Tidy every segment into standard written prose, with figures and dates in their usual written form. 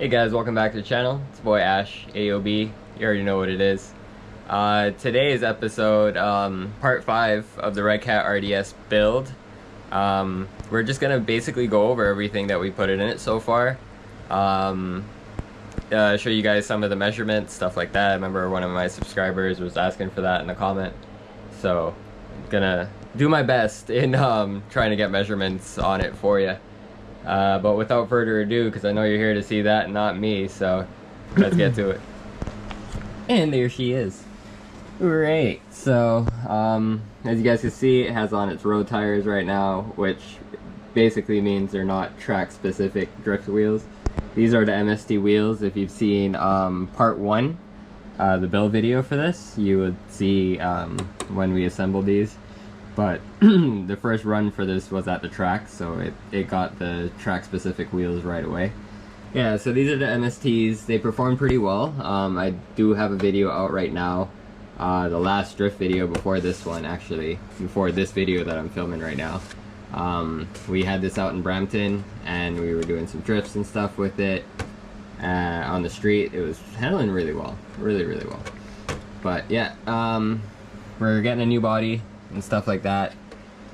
Hey guys, welcome back to the channel. It's boy Ash, AOB. You already know what it is. Today's episode, part 5 of the Redcat RDS build. We're just gonna basically go over everything that we put in it so far. Show you guys some of the measurements, stuff like that. I remember one of my subscribers was asking for that in the comment. So, I'm gonna do my best in trying to get measurements on it for you. But without further ado, because I know you're here to see that, not me, so let's get to it. And there she is. Right, so as you guys can see, it has on its road tires right now, which basically means they're not track specific drift wheels. These are the MST wheels. If you've seen part 1, the build video for this, you would see when we assembled these. But the first run for this was at the track, so it got the track specific wheels right away. Yeah, so these are the MSTs. They perform pretty well. I do have a video out right now. The last drift video before this one, actually, before this video that I'm filming right now. We had this out in Brampton, and we were doing some drifts and stuff with it on the street. It was handling really well, really well. But yeah, we're getting a new body and stuff like that,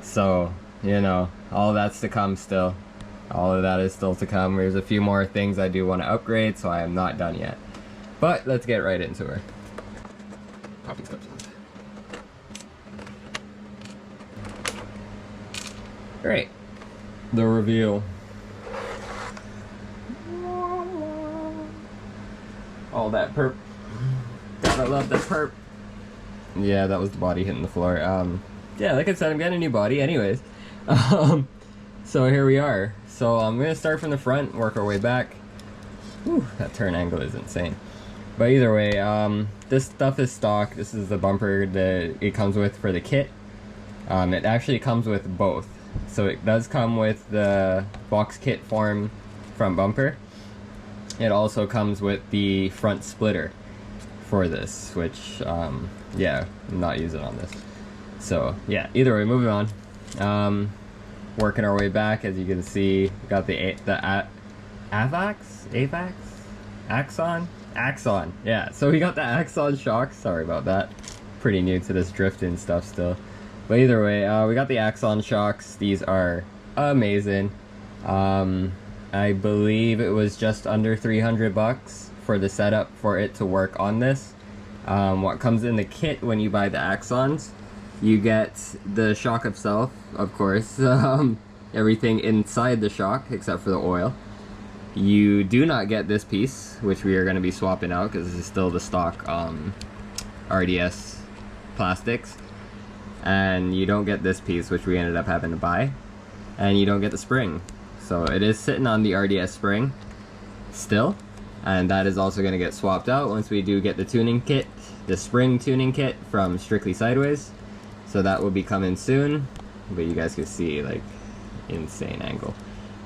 so you know, all of that's to come still. All of that is still to come. There's a few more things I do want to upgrade, so I am not done yet. But let's get right into her. Popping steps on. Great. The reveal. All that perp. Gotta love that perp. Yeah, that was the body hitting the floor. Yeah, like I said, I'm getting a new body anyways. So here we are. So I'm going to start from the front, work our way back. Whew, that turn angle is insane. But either way, this stuff is stock. This is the bumper that it comes with for the kit. It actually comes with both. So it does come with the box kit form front bumper. It also comes with the front splitter for this, which yeah, I'm not using on this. So yeah, either way, moving on. Working our way back, as you can see, we got the Axon. Yeah, so we got the Axon shocks. Sorry about that. Pretty new to this drifting stuff still. But either way, we got the Axon shocks. These are amazing. I believe it was just under 300 bucks for the setup for it to work on this. What comes in the kit when you buy the Axons, you get the shock itself, of course, everything inside the shock except for the oil. You do not get this piece, which we are going to be swapping out because this is still the stock RDS plastics. And you don't get this piece, which we ended up having to buy. And you don't get the spring. So it is sitting on the RDS spring still. And that is also going to get swapped out once we do get the tuning kit, the spring tuning kit from Strictly Sideways. So that will be coming soon, but you guys can see, like, insane angle.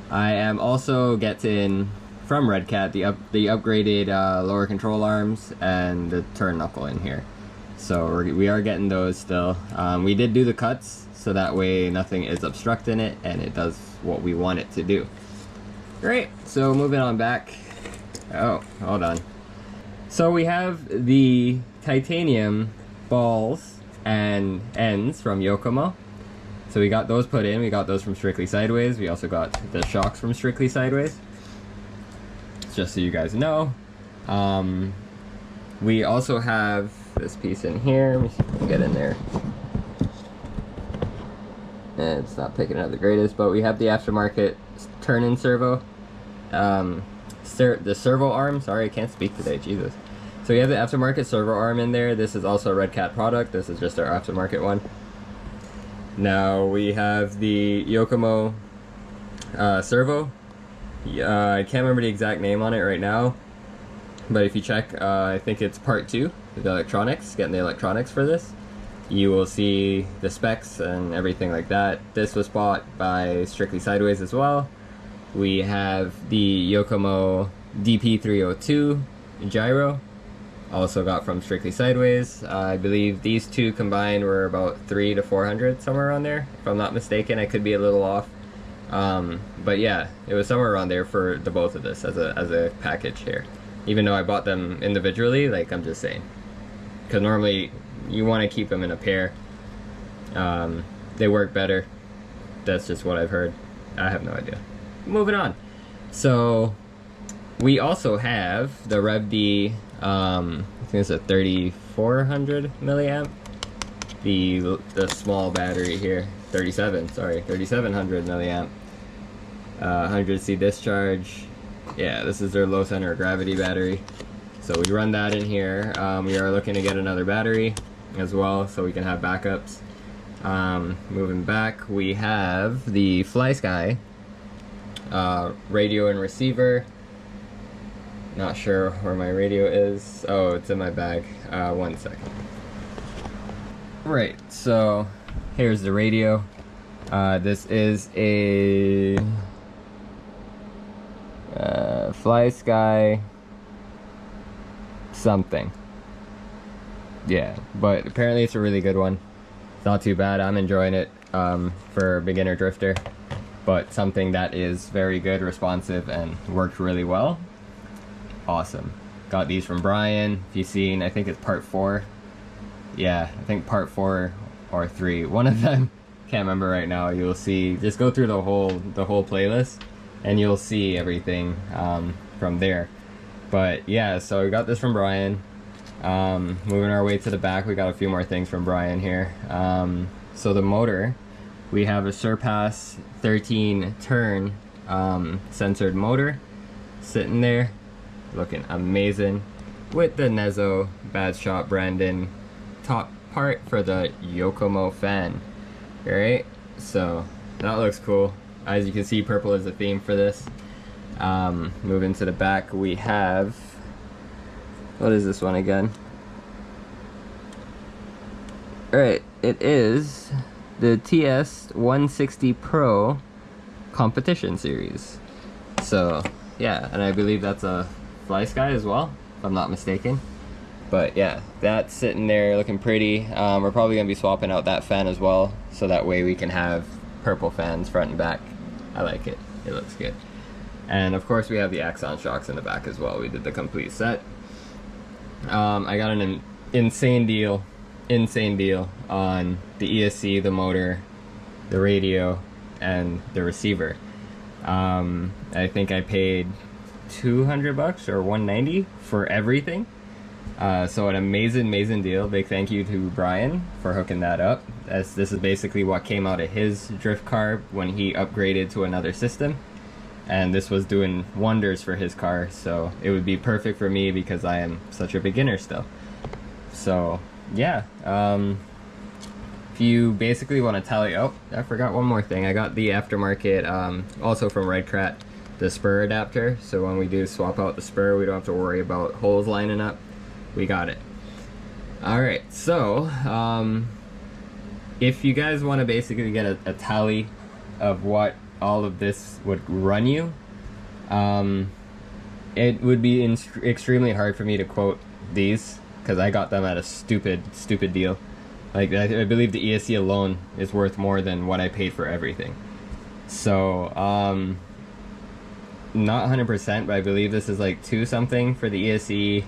I am also getting from Redcat the upgraded lower control arms and the turn knuckle in here. So we are getting those still. We did do the cuts, so that way nothing is obstructing it and it does what we want it to do. Great, so moving on back. Oh, hold on. So we have the titanium balls and ends from Yokomo. So we got those put in. We got those from Strictly Sideways. We also got the shocks from Strictly Sideways. Just so you guys know. We also have this piece in here. Let me see if we can get in there. And it's not picking up the greatest, but we have the aftermarket turn-in servo. The servo arm, sorry, I can't speak today, Jesus. So we have the aftermarket servo arm in there. This is also a Redcat product. This is just our aftermarket one. Now we have the Yokomo servo. I can't remember the exact name on it right now, but if you check, I think it's part 2, the electronics, getting the electronics for this. You will see the specs and everything like that. This was bought by Strictly Sideways as well. We have the Yokomo DP302 gyro, also got from Strictly Sideways. I believe these two combined were about 300 to 400, somewhere around there, if I'm not mistaken. I could be a little off. But yeah, it was somewhere around there for the both of this as a package here. Even though I bought them individually, like, I'm just saying. Because normally you want to keep them in a pair. They work better. That's just what I've heard. I have no idea. Moving on. So we also have the RevD, I think it's a 3400 milliamp. The small battery here, 3700 milliamp. 100C discharge. Yeah, this is their low center of gravity battery. So we run that in here. We are looking to get another battery as well, so we can have backups. Moving back, we have the FlySky radio and receiver. Not sure where my radio is. Oh, it's in my bag. 1 second. Right, so here's the radio. This is a FlySky something. Yeah, but apparently it's a really good one. It's not too bad. I'm enjoying it for a beginner drifter, but something that is very good, responsive, and worked really well. Awesome. Got these from Brian. If you've seen, I think it's part 4. Yeah, I think part 4 or 3. One of them. Can't remember right now. You'll see. Just go through the whole playlist, and you'll see everything from there. But yeah, so we got this from Brian. Moving our way to the back, we got a few more things from Brian here. So the motor, we have a Surpass 13 turn censored motor sitting there, looking amazing, with the Nezo Bad Shot Brandon top part for the Yokomo fan. Alright, so that looks cool. As you can see, purple is the theme for this. Moving to the back, we have, what is this one again? Alright, it is the TS160 Pro competition series. So yeah, and I believe that's a FlySky as well, if I'm not mistaken. But yeah, that's sitting there looking pretty. We're probably going to be swapping out that fan as well, so that way we can have purple fans front and back. I like it. It looks good. And of course we have the Axon shocks in the back as well. We did the complete set. I got an insane deal on the ESC, the motor, the radio, and the receiver. I think I paid $200 or $190 for everything. So an amazing deal. Big thank you to Brian for hooking that up, as this is basically what came out of his drift car when he upgraded to another system, and this was doing wonders for his car, so it would be perfect for me because I am such a beginner still. So yeah, if you basically want to tally, oh, I forgot one more thing. I got the aftermarket, also from Redcat, the spur adapter, so when we do swap out the spur, we don't have to worry about holes lining up. We got it. Alright, so if you guys want to basically get a tally of what all of this would run you, it would be extremely hard for me to quote these, because I got them at a stupid deal. Like, I believe the ESC alone is worth more than what I paid for everything. So not 100%, but I believe this is like 2 something for the ESC,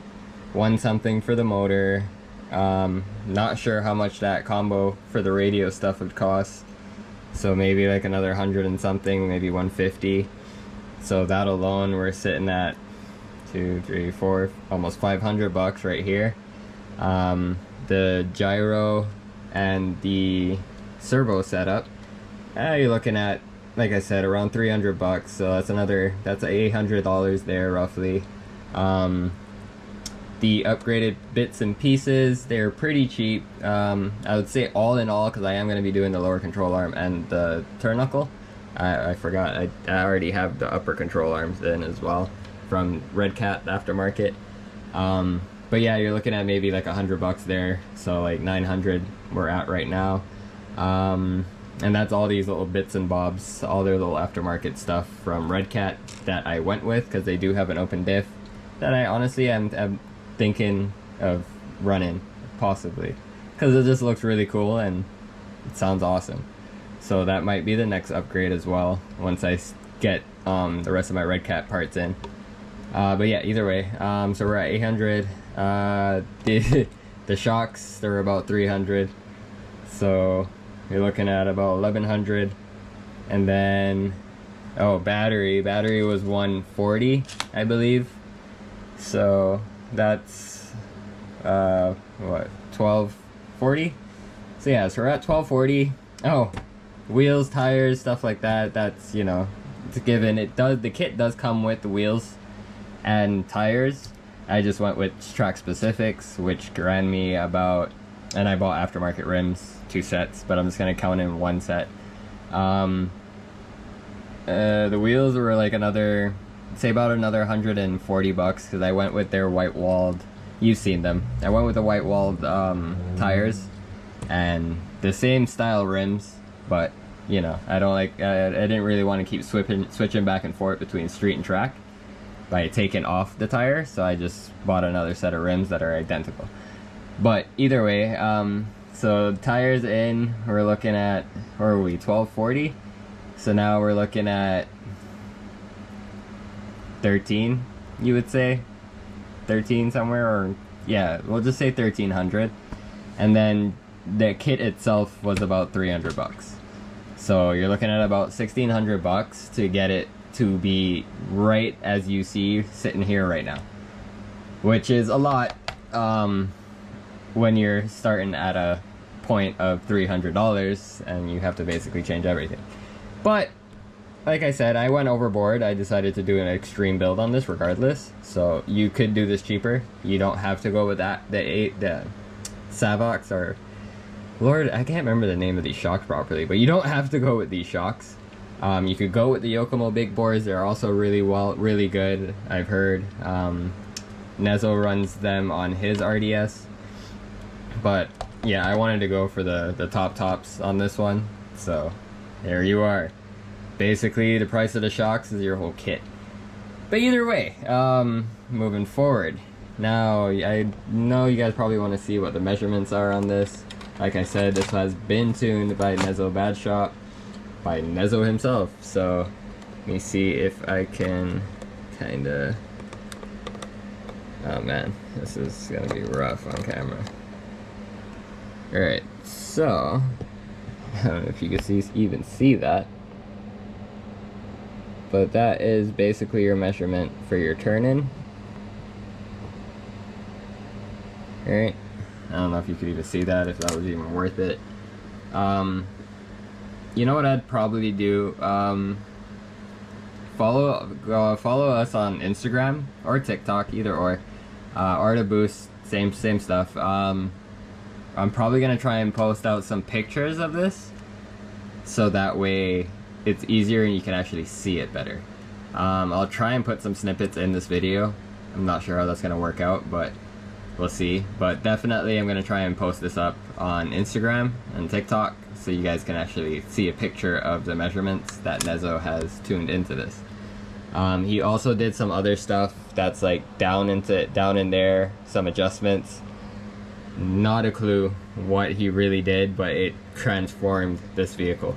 1 something for the motor. Not sure how much that combo for the radio stuff would cost, so maybe like another 100 and something, maybe 150. So that alone, we're sitting at 2, 3, 4, almost $500 right here. The gyro and the servo setup, you're looking at, like I said, around $300. So that's $800 there roughly. The upgraded bits and pieces, they're pretty cheap. I would say all in all, because I am going to be doing the lower control arm and the turnbuckle. I forgot, I already have the upper control arms in as well from Redcat aftermarket. But yeah, you're looking at maybe like $100 there, so like 900 we're at right now. And that's all these little bits and bobs, all their little aftermarket stuff from Redcat that I went with, because they do have an open diff that I honestly am thinking of running, possibly, because it just looks really cool and it sounds awesome. So that might be the next upgrade as well once I get the rest of my Redcat parts in. But yeah, either way, so we're at 800. The shocks, they're about 300. So you're looking at about 1100. And then, oh, battery was 140, I believe. So that's what, 1240? So yeah, so we're at 1240. Oh, wheels, tires, stuff like that, that's, you know, it's a given. The kit does come with the wheels and tires. I just went with track specifics, which ran me about, and I bought aftermarket rims, 2 sets, but I'm just gonna count in 1 set. The wheels were like another, say about another 140 bucks, because I went with their white walled, you've seen them, I went with the white walled tires and the same style rims, but you know, I don't like, I didn't really want to keep switching back and forth between street and track by taking off the tire, so I just bought another set of rims that are identical. But either way, so tires in, we're looking at, where are we, 1240? So now we're looking at 13, you would say? 13 somewhere, or yeah, we'll just say 1300. And then the kit itself was about 300 bucks. So you're looking at about 1600 bucks to get it to be right as you see sitting here right now, which is a lot when you're starting at a point of $300 and you have to basically change everything. But like I said, I went overboard. I decided to do an extreme build on this regardless, so you could do this cheaper. You don't have to go with that, the Savox, or Lord, I can't remember the name of these shocks properly, but you don't have to go with these shocks. You could go with the Yokomo big bores. They're also really good, I've heard. Nezo runs them on his RDS. But yeah, I wanted to go for the tops on this one. So there you are. Basically, the price of the shocks is your whole kit. But either way, moving forward. Now, I know you guys probably want to see what the measurements are on this. Like I said, this has been tuned by Nezo Bad Shop, by Nezo himself. So let me see if I can kinda, oh man, this is gonna be rough on camera. Alright, so I don't know if you can even see that, but that is basically your measurement for your turn-in. Alright, I don't know if you could even see that, if that was even worth it. You know what I'd probably do? Follow us on Instagram or TikTok, either or to boost, same stuff. I'm probably gonna try and post out some pictures of this, so that way it's easier and you can actually see it better. I'll try and put some snippets in this video. I'm not sure how that's gonna work out, but we'll see. But definitely I'm gonna try and post this up on Instagram and TikTok, so you guys can actually see a picture of the measurements that Nezo has tuned into this. He also did some other stuff that's like down in there, some adjustments. Not a clue what he really did, but it transformed this vehicle.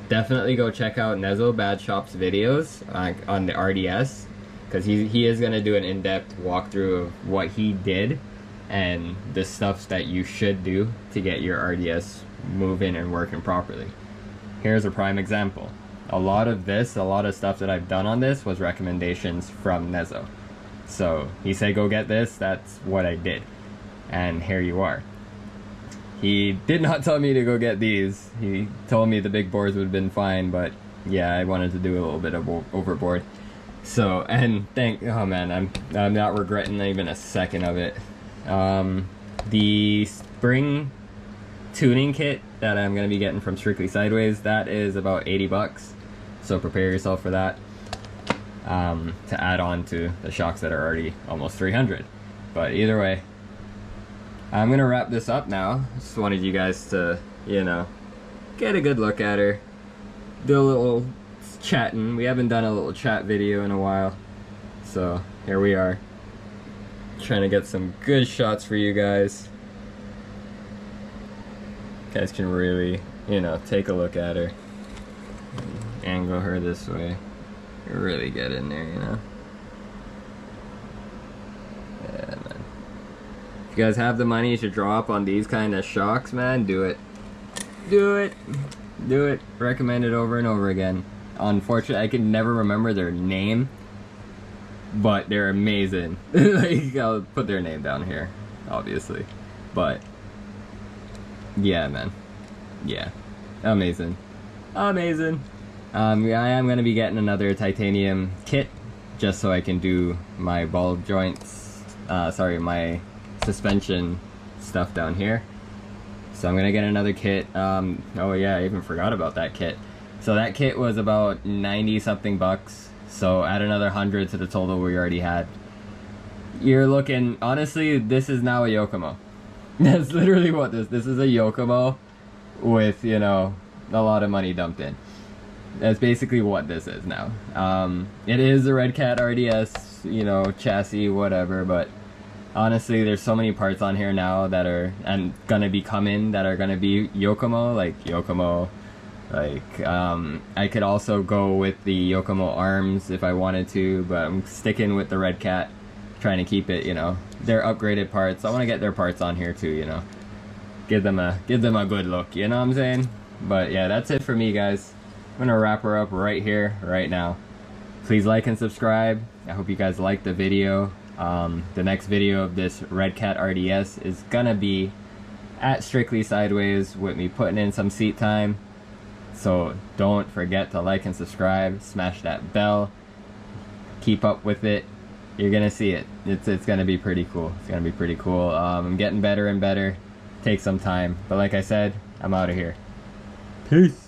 Definitely go check out Nezo Bad Shop's videos on the RDS, because he is going to do an in-depth walkthrough of what he did and the stuff that you should do to get your RDS moving and working properly. Here's a prime example. A lot of stuff that I've done on this was recommendations from Nezo. So he said go get this, that's what I did. And here you are. He did not tell me to go get these. He told me the big bores would have been fine, but yeah, I wanted to do a little bit of overboard. So, and oh man, I'm not regretting even a second of it. The spring tuning kit that I'm gonna be getting from Strictly Sideways, that is about 80 bucks. So prepare yourself for that, to add on to the shocks that are already almost 300. But either way, I'm gonna wrap this up now. Just wanted you guys to, you know, get a good look at her, do a little chatting. We haven't done a little chat video in a while, so here we are, trying to get some good shots for you guys. You guys can really, you know, take a look at her. Angle her this way. Really get in there, you know. Yeah, man. If you guys have the money to drop on these kind of shocks, man, do it. Do it. Do it. Recommend it over and over again. Unfortunately, I can never remember their name, but they're amazing. Like, I'll put their name down here, obviously. But yeah, man. Yeah. Amazing. Amazing. Yeah, I am going to be getting another titanium kit just so I can do my ball joints, my suspension stuff down here. So I'm going to get another kit. Oh yeah, I even forgot about that kit. So that kit was about 90 something bucks. So add another 100 to the total we already had. You're looking, honestly, this is now a Yokomo. That's literally what this is, a Yokomo with, you know, a lot of money dumped in. That's basically what this is now. It is a Redcat RDS, you know, chassis, whatever, but honestly, there's so many parts on here now that are, and gonna be coming, that are gonna be Yokomo, like Yokomo. Like, I could also go with the Yokomo arms if I wanted to, but I'm sticking with the Redcat, trying to keep it, you know, they're upgraded parts. I want to get their parts on here too, you know, give them a good look, you know what I'm saying? But yeah, that's it for me, guys. I'm gonna wrap her up right here, right now. Please like and subscribe. I hope you guys liked the video. The next video of this Redcat RDS is gonna be at Strictly Sideways with me putting in some seat time. So don't forget to like and subscribe, smash that bell, keep up with it. You're gonna see it. It's gonna be pretty cool. It's gonna be pretty cool. I'm getting better and better. Take some time. But like I said, I'm out of here. Peace.